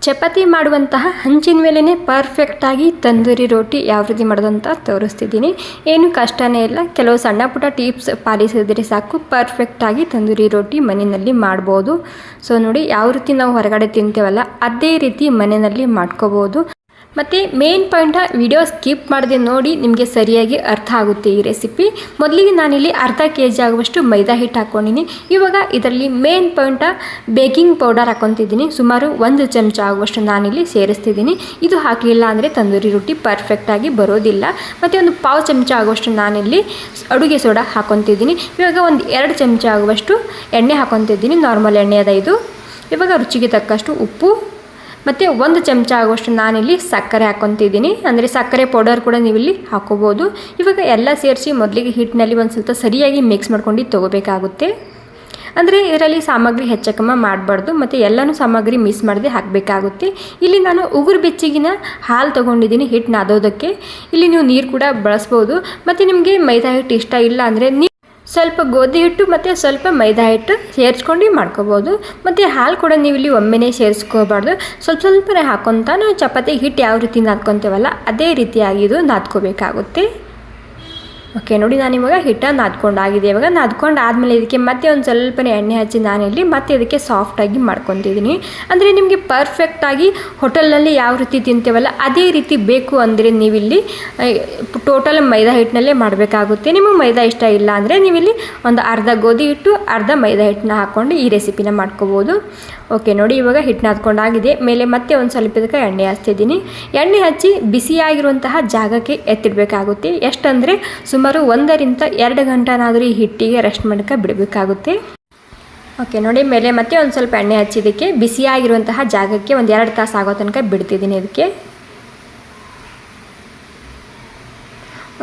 ಚಪಾತಿ ಮಾಡುವಂತಹ ಹಂಚಿನ ಮೇಲೇ ಪರ್ಫೆಕ್ಟಾಗಿ ತಂದೂರಿ ರೋಟಿ ಯಾವ ರೀತಿ ಮಾಡೋದಂತ ತೋರಿಸ್ತಿದ್ದೀನಿ. ಏನು ಕಷ್ಟನೇ ಇಲ್ಲ, ಕೆಲವು ಸಣ್ಣ ಪುಟ್ಟ ಟಿಪ್ಸ್ ಪಾಲಿಸಿದ್ರೆ ಸಾಕು ಪರ್ಫೆಕ್ಟಾಗಿ ತಂದೂರಿ ರೋಟಿ ಮನೆಯಲ್ಲಿ ಮಾಡ್ಬೋದು. ಸೊ ನೋಡಿ, ಯಾವ ರೀತಿ ನಾವು ಹೊರಗಡೆ ತಿಂತೇವಲ್ಲ ಅದೇ ರೀತಿ ಮನೆಯಲ್ಲಿ ಮಾಡ್ಕೋಬೋದು. ಮತ್ತು ಮೇನ್ ಪಾಯಿಂಟ ವಿಡಿಯೋ ಸ್ಕಿಪ್ ಮಾಡದೆ ನೋಡಿ, ನಿಮಗೆ ಸರಿಯಾಗಿ ಅರ್ಥ ಆಗುತ್ತೆ ಈ ರೆಸಿಪಿ. ಮೊದಲಿಗೆ ನಾನಿಲ್ಲಿ ಅರ್ಧ kg ಆಗುವಷ್ಟು ಮೈದಾ ಹಿಟ್ಟು ಹಾಕ್ಕೊಂಡಿನಿ. ಇವಾಗ ಇದರಲ್ಲಿ ಮೇನ್ ಪಾಯಿಂಟ ಬೇಕಿಂಗ್ ಪೌಡರ್ ಹಾಕ್ಕೊತಿದ್ದೀನಿ. ಸುಮಾರು 1 ಚಮಚ ಆಗುವಷ್ಟು ನಾನಿಲ್ಲಿ ಸೇರಿಸ್ತಿದ್ದೀನಿ. ಇದು ಹಾಕಲಿಲ್ಲ ಅಂದರೆ ತಂದೂರಿ ರೊಟ್ಟಿ ಪರ್ಫೆಕ್ಟಾಗಿ ಬರೋದಿಲ್ಲ. ಮತ್ತು ಒಂದು 1/2 ಚಮಚ ಆಗುವಷ್ಟು ನಾನಿಲ್ಲಿ ಅಡುಗೆ ಸೋಡಾ ಹಾಕ್ಕೊತಿದ್ದೀನಿ. ಇವಾಗ ಒಂದು 2 ಚಮಚ ಆಗುವಷ್ಟು ಎಣ್ಣೆ ಹಾಕ್ಕೊತಿದ್ದೀನಿ, ನಾರ್ಮಲ್ ಎಣ್ಣೆ ಅದ ಇದು. ಇವಾಗ ರುಚಿಗೆ ತಕ್ಕಷ್ಟು ಉಪ್ಪು ಮತ್ತು 1 ಚಮಚ ಆಗುವಷ್ಟು ನಾನಿಲ್ಲಿ ಸಕ್ಕರೆ ಹಾಕ್ಕೊತಿದ್ದೀನಿ. ಅಂದರೆ ಸಕ್ಕರೆ ಪೌಡರ್ ಕೂಡ ನೀವಿಲ್ಲಿ ಹಾಕೋಬೋದು. ಇವಾಗ ಎಲ್ಲ ಸೇರಿಸಿ ಮೊದಲಿಗೆ ಹಿಟ್ಟಿನಲ್ಲಿ ಒಂದು ಸ್ವಲ್ಪ ಸರಿಯಾಗಿ ಮಿಕ್ಸ್ ಮಾಡ್ಕೊಂಡು ತೊಗೋಬೇಕಾಗುತ್ತೆ. ಅಂದರೆ ಇದರಲ್ಲಿ ಸಾಮಗ್ರಿ ಹೆಚ್ಚಕಮ್ಮ ಮಾಡಬಾರ್ದು, ಮತ್ತು ಎಲ್ಲನೂ ಸಾಮಗ್ರಿ ಮಿಸ್ ಮಾಡದೆ ಹಾಕಬೇಕಾಗುತ್ತೆ. ಇಲ್ಲಿ ನಾನು ಉಗುರು ಬೆಚ್ಚಗಿನ ಹಾಲು ತೊಗೊಂಡಿದ್ದೀನಿ ಹಿಟ್ಟು ನಾದೋದಕ್ಕೆ. ಇಲ್ಲಿ ನೀವು ನೀರು ಕೂಡ ಬಳಸ್ಬೋದು. ಮತ್ತು ನಿಮಗೆ ಮೈದಾ ಹಿಟ್ಟು ಇಷ್ಟ ಇಲ್ಲ ಅಂದರೆ ಸ್ವಲ್ಪ ಗೋಧಿ ಹಿಟ್ಟು ಮತ್ತು ಸ್ವಲ್ಪ ಮೈದಾ ಹಿಟ್ಟು ಸೇರಿಸ್ಕೊಂಡು ಮಾಡ್ಕೋಬೋದು. ಮತ್ತು ಹಾಲು ಕೂಡ ನೀವು ಇಲ್ಲಿ ಒಮ್ಮೆನೇ ಸೇರಿಸ್ಕೋಬಾರ್ದು, ಸ್ವಲ್ಪನೇ ಹಾಕ್ಕೊತ ನಾವು ಚಪಾತಿ ಹಿಟ್ಟು ಯಾವ ರೀತಿ ನಾದ್ಕೊತೇವಲ್ಲ ಅದೇ ರೀತಿಯಾಗಿ ಇದು ನಾದ್ಕೋಬೇಕಾಗುತ್ತೆ. ಓಕೆ ನೋಡಿ, ನಾನು ಇವಾಗ ಹಿಟ್ಟನ್ನು ನಾದ್ಕೊಂಡಾಗಿದೆ. ಇವಾಗ ನಾದ್ಕೊಂಡು ಆದಮೇಲೆ ಇದಕ್ಕೆ ಮತ್ತೆ ಒಂದು ಸ್ವಲ್ಪನೇ ಎಣ್ಣೆ ಹಚ್ಚಿ ನಾನಿಲ್ಲಿ ಮತ್ತೆ ಇದಕ್ಕೆ ಸಾಫ್ಟಾಗಿ ಮಾಡ್ಕೊತಿದ್ದೀನಿ. ಅಂದರೆ ನಿಮಗೆ ಪರ್ಫೆಕ್ಟಾಗಿ ಹೋಟೆಲ್ನಲ್ಲಿ ಯಾವ ರೀತಿ ತಿಂತೇವಲ್ಲ ಅದೇ ರೀತಿ ಬೇಕು ಅಂದರೆ ನೀವಿಲ್ಲಿ ಟೋಟಲ್ ಮೈದಾ ಹಿಟ್ಟಿನಲ್ಲೇ ಮಾಡಬೇಕಾಗುತ್ತೆ. ನಿಮಗೆ ಮೈದಾ ಇಷ್ಟ ಇಲ್ಲ ಅಂದರೆ ನೀವಿಲ್ಲಿ ಒಂದು ಅರ್ಧ ಗೋಧಿ ಹಿಟ್ಟು ಅರ್ಧ ಮೈದಾ ಹಿಟ್ಟನ್ನ ಹಾಕ್ಕೊಂಡು ಈ ರೆಸಿಪಿನ ಮಾಡ್ಕೋಬೋದು. ಓಕೆ ನೋಡಿ, ಇವಾಗ ಹಿಟ್ಟು ನಾದ್ಕೊಂಡಾಗಿದೆ. ಮೇಲೆ ಮತ್ತೆ ಒಂದು ಸ್ವಲ್ಪ ಇದಕ್ಕೆ ಎಣ್ಣೆ ಹಚ್ತಿದ್ದೀನಿ. ಎಣ್ಣೆ ಹಚ್ಚಿ ಬಿಸಿಯಾಗಿರುವಂತಹ ಜಾಗಕ್ಕೆ ಎತ್ತಿಡಬೇಕಾಗುತ್ತೆ. ಎಷ್ಟಂದರೆ ಸುಮಾರು 1 ರಿಂದ 2 ಗಂಟೆನಾದರೂ ಈ ಹಿಟ್ಟಿಗೆ ರೆಸ್ಟ್ ಮಾಡೋಕ್ಕೆ ಬಿಡಬೇಕಾಗುತ್ತೆ. ಓಕೆ ನೋಡಿ, ಮೇಲೆ ಮತ್ತೆ ಒಂದು ಸ್ವಲ್ಪ ಎಣ್ಣೆ ಹಚ್ಚಿದ್ದಕ್ಕೆ ಬಿಸಿಯಾಗಿರುವಂತಹ ಜಾಗಕ್ಕೆ ಒಂದು 2 ತಾಸು ಆಗೋ ತನಕ ಬಿಡ್ತಿದ್ದೀನಿ ಇದಕ್ಕೆ.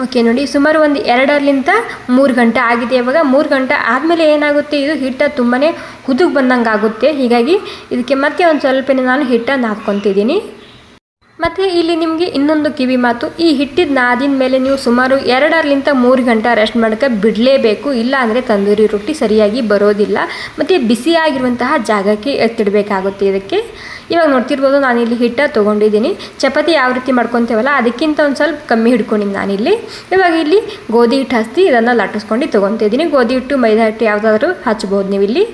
ಓಕೆ ನೋಡಿ, ಸುಮಾರು ಒಂದು 2 ರಿಂದ 3 ಗಂಟೆ ಆಗಿದೆ. ಇವಾಗ 3 ಗಂಟೆ ಆದಮೇಲೆ ಏನಾಗುತ್ತೆ, ಇದು ಹಿಟ್ಟು ತುಂಬಾ ಹುದುಗ್ ಬಂದಂಗೆ ಆಗುತ್ತೆ. ಹೀಗಾಗಿ ಇದಕ್ಕೆ ಮತ್ತೆ ಒಂದು ಸ್ವಲ್ಪನೇ ನಾನು ಹಿಟ್ಟನ್ನು ಹಾಕ್ಕೊತಿದ್ದೀನಿ. ಮತ್ತು ಇಲ್ಲಿ ನಿಮಗೆ ಇನ್ನೊಂದು ಕಿವಿ ಮಾತು, ಈ ಹಿಟ್ಟಿದ ನಾದಿನ ಮೇಲೆ ನೀವು ಸುಮಾರು 2 ರಿಂದ 3 ಗಂಟೆ ರೆಸ್ಟ್ ಮಾಡೋಕ್ಕೆ ಬಿಡಲೇಬೇಕು. ಇಲ್ಲ ಅಂದರೆ ತಂದೂರಿ ರೊಟ್ಟಿ ಸರಿಯಾಗಿ ಬರೋದಿಲ್ಲ. ಮತ್ತು ಬಿಸಿಯಾಗಿರುವಂತಹ ಜಾಗಕ್ಕೆ ಎತ್ತಿಡಬೇಕಾಗುತ್ತೆ ಇದಕ್ಕೆ. ಇವಾಗ ನೋಡ್ತಿರ್ಬೋದು, ನಾನಿಲ್ಲಿ ಹಿಟ್ಟು ತೊಗೊಂಡಿದ್ದೀನಿ. ಚಪಾತಿ ಯಾವ ರೀತಿ ಮಾಡ್ಕೊತೇವಲ್ಲ ಅದಕ್ಕಿಂತ ಒಂದು ಸ್ವಲ್ಪ ಕಮ್ಮಿ ಹಿಡ್ಕೊಂಡಿನಿ ನಾನಿಲ್ಲಿ. ಇವಾಗ ಇಲ್ಲಿ ಗೋಧಿ ಹಿಟ್ಟು ಹಚ್ಚಿ ಇದನ್ನು ಲಟ್ಟಿಸ್ಕೊಂಡು ತೊಗೊತಿದ್ದೀನಿ. ಗೋಧಿ ಹಿಟ್ಟು ಮೈದಾ ಹಿಟ್ಟು ಯಾವುದಾದ್ರೂ ಹಚ್ಬೋದು ನೀವಿಲ್ಲಿ.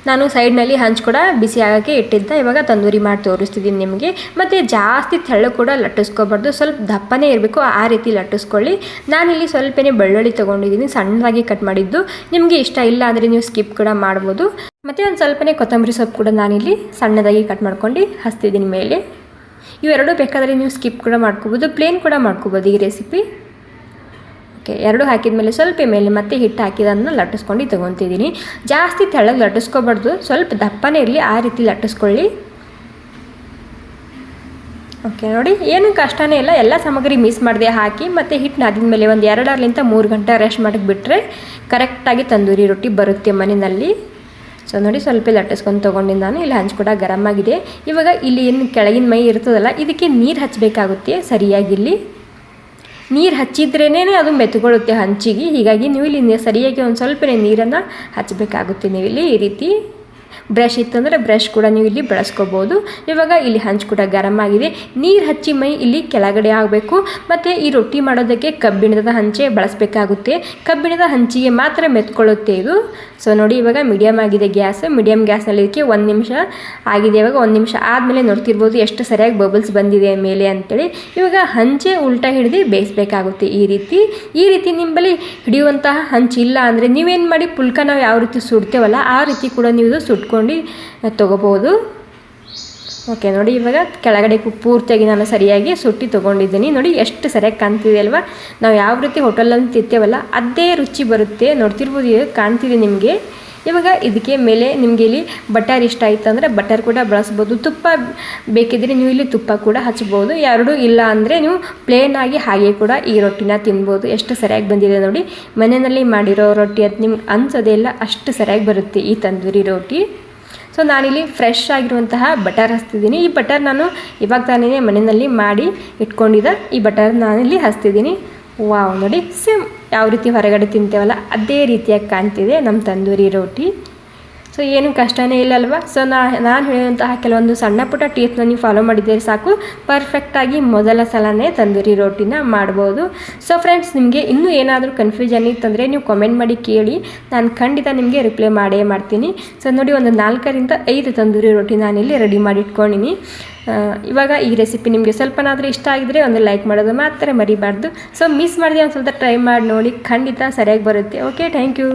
ನಾನು ಸೈಡ್ನಲ್ಲಿ ಹಂಚು ಕೂಡ ಬಿಸಿ ಆಗೋಕ್ಕೆ ಇಟ್ಟಿದ್ದ. ಇವಾಗ ತಂದೂರಿ ಮಾಡಿ ತೋರಿಸ್ತಿದ್ದೀನಿ ನಿಮಗೆ. ಮತ್ತು ಜಾಸ್ತಿ ತೆಳ್ಳು ಕೂಡ ಲಟ್ಟಿಸ್ಕೋಬಾರ್ದು, ಸ್ವಲ್ಪ ದಪ್ಪನೇ ಇರಬೇಕು, ಆ ರೀತಿ ಲಟ್ಟಿಸ್ಕೊಳ್ಳಿ. ನಾನಿಲ್ಲಿ ಸ್ವಲ್ಪನೇ ಬೆಳ್ಳುಳ್ಳಿ ತೊಗೊಂಡಿದ್ದೀನಿ, ಸಣ್ಣದಾಗಿ ಕಟ್ ಮಾಡಿದ್ದು. ನಿಮಗೆ ಇಷ್ಟ ಇಲ್ಲ ಅಂದರೆ ನೀವು ಸ್ಕಿಪ್ ಕೂಡ ಮಾಡ್ಬೋದು. ಮತ್ತು ಒಂದು ಸ್ವಲ್ಪನೇ ಕೊತ್ತಂಬರಿ ಸೊಪ್ಪು ಕೂಡ ನಾನಿಲ್ಲಿ ಸಣ್ಣದಾಗಿ ಕಟ್ ಮಾಡ್ಕೊಂಡು ಹಚ್ತಿದ್ದೀನಿ ಮೇಲೆ. ಇವೆರಡೂ ಬೇಕಾದರೆ ನೀವು ಸ್ಕಿಪ್ ಕೂಡ ಮಾಡ್ಕೋಬೋದು, ಪ್ಲೇನ್ ಕೂಡ ಮಾಡ್ಕೋಬೋದು ಈ ರೆಸಿಪಿ. ಓಕೆ, 2 ಹಾಕಿದ ಮೇಲೆ ಸ್ವಲ್ಪ ಮೇಲೆ ಮತ್ತೆ ಹಿಟ್ಟು ಹಾಕಿದನ್ನು ಲಟ್ಟಿಸ್ಕೊಂಡು ತೊಗೊತಿದ್ದೀನಿ. ಜಾಸ್ತಿ ತೆಳ್ಳಗೆ ಲಟ್ಟಿಸ್ಕೋಬಾರ್ದು, ಸ್ವಲ್ಪ ದಪ್ಪನೇ ಇರಲಿ, ಆ ರೀತಿ ಲಟ್ಟಿಸ್ಕೊಳ್ಳಿ. ಓಕೆ ನೋಡಿ, ಏನು ಕಷ್ಟನೇ ಇಲ್ಲ. ಎಲ್ಲ ಸಾಮಗ್ರಿ ಮಿಸ್ ಮಾಡದೆ ಹಾಕಿ ಮತ್ತು ಹಿಟ್ಟು ನಾದಿದ ಮೇಲೆ ಒಂದು 2 ರಿಂದ 3 ಗಂಟೆ ರೆಸ್ಟ್ ಮಾಡೋಕ್ಕೆ ಬಿಟ್ಟರೆ ಕರೆಕ್ಟಾಗಿ ತಂದೂರಿ ರೊಟ್ಟಿ ಬರುತ್ತೆ ಮನೆಯಲ್ಲಿ. ಸೊ ನೋಡಿ, ಸ್ವಲ್ಪ ಲಟ್ಟಿಸ್ಕೊಂಡು ತೊಗೊಂಡಿದ್ದು ನಾನು. ಇಲ್ಲಿ ಹಂಚು ಕೂಡ ಗರಮ್ ಆಗಿದೆ. ಇವಾಗ ಇಲ್ಲಿ ಏನು ಕೆಳಗಿನ ಮೈ ಇರ್ತದಲ್ಲ ಇದಕ್ಕೆ ನೀರು ಹಚ್ಚಬೇಕಾಗುತ್ತೆ. ಸರಿಯಾಗಿಲ್ಲಿ ನೀರು ಹಚ್ಚಿದ್ರೇ ಅದು ಮೆತ್ತಗೊಳ್ಳುತ್ತೆ ಹಂಚಿಗೆ. ಹೀಗಾಗಿ ನೀವು ಇಲ್ಲಿ ಸರಿಯಾಗಿ ಒಂದು ಸ್ವಲ್ಪನೇ ನೀರನ್ನು ಹಚ್ಚಬೇಕಾಗುತ್ತೆ. ನೀವಿಲ್ಲಿ ಈ ರೀತಿ ಬ್ರಷ್ ಇತ್ತಂದರೆ ಬ್ರಷ್ ಕೂಡ ನೀವು ಇಲ್ಲಿ ಬಳಸ್ಕೋಬೋದು. ಇವಾಗ ಇಲ್ಲಿ ಹಂಚು ಕೂಡ ಗರಮ್ ಆಗಿದೆ. ನೀರು ಹಚ್ಚಿ ಮೈ ಇಲ್ಲಿ ಕೆಳಗಡೆ ಆಗಬೇಕು. ಮತ್ತು ಈ ರೊಟ್ಟಿ ಮಾಡೋದಕ್ಕೆ ಕಬ್ಬಿಣದ ಹಂಚೆ ಬಳಸಬೇಕಾಗುತ್ತೆ. ಕಬ್ಬಿಣದ ಹಂಚಿಗೆ ಮಾತ್ರ ಮೆತ್ಕೊಳ್ಳುತ್ತೆ ಇದು. ಸೊ ನೋಡಿ, ಇವಾಗ ಮೀಡಿಯಮ್ ಆಗಿದೆ ಗ್ಯಾಸ್. ಮೀಡಿಯಮ್ ಗ್ಯಾಸ್ನಲ್ಲಿ ಇದಕ್ಕೆ 1 ನಿಮಿಷ ಆಗಿದೆ. ಇವಾಗ 1 ನಿಮಿಷ ಆದಮೇಲೆ ನೋಡ್ತಿರ್ಬೋದು ಎಷ್ಟು ಸರಿಯಾಗಿ ಬಬಲ್ಸ್ ಬಂದಿದೆ ಮೇಲೆ ಅಂತೇಳಿ. ಇವಾಗ ಹಂಚೆ ಉಲ್ಟಾ ಹಿಡಿದು ಬೇಯಿಸಬೇಕಾಗುತ್ತೆ ಈ ರೀತಿ. ನಿಮ್ಮಲ್ಲಿ ಹಿಡಿಯುವಂತಹ ಹಂಚಿಲ್ಲ ಅಂದರೆ ನೀವೇನು ಮಾಡಿ, ಪುಲ್ಕ ನಾವು ಯಾವ ರೀತಿ ಸುಡ್ತೇವಲ್ಲ ಆ ರೀತಿ ಕೂಡ ನೀವು ಸುಟ್ಕೊಂಡು ತೊಗೋಬೋದು. ಓಕೆ ನೋಡಿ, ಇವಾಗ ಕೆಳಗಡೆ ಪೂರ್ತಿಯಾಗಿ ನಾನು ಸರಿಯಾಗಿ ಸುಟ್ಟಿ ತೊಗೊಂಡಿದ್ದೀನಿ. ನೋಡಿ ಎಷ್ಟು ಸರಿಯಾಗಿ ಕಾಣ್ತಿದೆ ಅಲ್ವಾ. ನಾವು ಯಾವ ರೀತಿ ಹೋಟೆಲಲ್ಲಿ ತಿಂತೇವಲ್ಲ ಅದೇ ರುಚಿ ಬರುತ್ತೆ. ನೋಡ್ತಿರ್ಬೋದು, ಕಾಣ್ತಿದೆ ನಿಮಗೆ. ಇವಾಗ ಇದಕ್ಕೆ ಮೇಲೆ ನಿಮಗೆ ಇಲ್ಲಿ ಬಟರ್ ಇಷ್ಟ ಆಯಿತು ಅಂದರೆ ಬಟರ್ ಕೂಡ ಬಳಸ್ಬೋದು. ತುಪ್ಪ ಬೇಕಿದ್ರೆ ನೀವು ಇಲ್ಲಿ ತುಪ್ಪ ಕೂಡ ಹಚ್ಬೋದು. 2 ಇಲ್ಲ ಅಂದರೆ ನೀವು ಪ್ಲೇನಾಗಿ ಹಾಗೆ ಕೂಡ ಈ ರೊಟ್ಟಿನ ತಿನ್ಬೋದು. ಎಷ್ಟು ಸರಿಯಾಗಿ ಬಂದಿದೆ ನೋಡಿ. ಮನೆಯಲ್ಲಿ ಮಾಡಿರೋ ರೊಟ್ಟಿ ಅಂತ ನಿಮ್ಗೆ ಅನ್ಸೋದೇ ಇಲ್ಲ, ಅಷ್ಟು ಸರಿಯಾಗಿ ಬರುತ್ತೆ ಈ ತಂದೂರಿ ರೊಟ್ಟಿ. ಸೊ ನಾನಿಲ್ಲಿ ಫ್ರೆಶ್ ಆಗಿರುವಂತಹ ಬಟರ್ ಹಚ್ತಿದ್ದೀನಿ. ಈ ಬಟರ್ ನಾನು ಇವಾಗ ತಾನೇ ಮನೆಯಲ್ಲಿ ಮಾಡಿ ಇಟ್ಕೊಂಡಿದ್ದ ಈ ಬಟರ್ ನಾನಿಲ್ಲಿ ಹಚ್ತಿದ್ದೀನಿ. ವಾವ್ ನೋಡಿ, ಸೇಮ್ ಯಾವ ರೀತಿ ಹೊರಗಡೆ ತಿಂತೇವಲ್ಲ ಅದೇ ರೀತಿಯಾಗಿ ಕಾಣ್ತಿದೆ ನಮ್ಮ ತಂದೂರಿ ರೋಟಿ. ಸೊ ಏನು ಕಷ್ಟನೇ ಇಲ್ಲಲ್ವ. ಸೊ ನಾನು ಹೇಳಿದಂತಹ ಕೆಲವೊಂದು ಸಣ್ಣ ಪುಟ್ಟ ಟಿಪ್ಸ್ನ ನೀವು ಫಾಲೋ ಮಾಡಿದ್ದೀರಿ ಸಾಕು, ಪರ್ಫೆಕ್ಟಾಗಿ ಮೊದಲ ಸಲನೇ ತಂದೂರಿ ರೋಟಿನ ಮಾಡ್ಬೋದು. ಸೊ ಫ್ರೆಂಡ್ಸ್, ನಿಮಗೆ ಇನ್ನೂ ಏನಾದರೂ ಕನ್ಫ್ಯೂಷನ್ ಇತ್ತಂದರೆ ನೀವು ಕಾಮೆಂಟ್ ಮಾಡಿ ಕೇಳಿ, ನಾನು ಖಂಡಿತ ನಿಮಗೆ ರಿಪ್ಲೈ ಮಾಡೇ ಮಾಡ್ತೀನಿ. ಸೊ ನೋಡಿ, ಒಂದು 4ರಿಂದ 5 ತಂದೂರಿ ರೋಟಿ ನಾನಿಲ್ಲಿ ರೆಡಿ ಮಾಡಿಟ್ಕೊಂಡಿನಿ. ಇವಾಗ ಈ ರೆಸಿಪಿ ನಿಮಗೆ ಸ್ವಲ್ಪನಾದರೂ ಇಷ್ಟ ಆಗಿದ್ರೆ ಒಂದು ಲೈಕ್ ಮಾಡೋದು ಮಾತ್ರ ಮರಿಬಾರ್ದು. ಸೊ ಮಿಸ್ ಮಾಡಿದೆ ಒಂದು ಸ್ವಲ್ಪ ಟ್ರೈ ಮಾಡಿ ನೋಡಿ, ಖಂಡಿತ ಸರಿಯಾಗಿ ಬರುತ್ತೆ. Okay, thank you.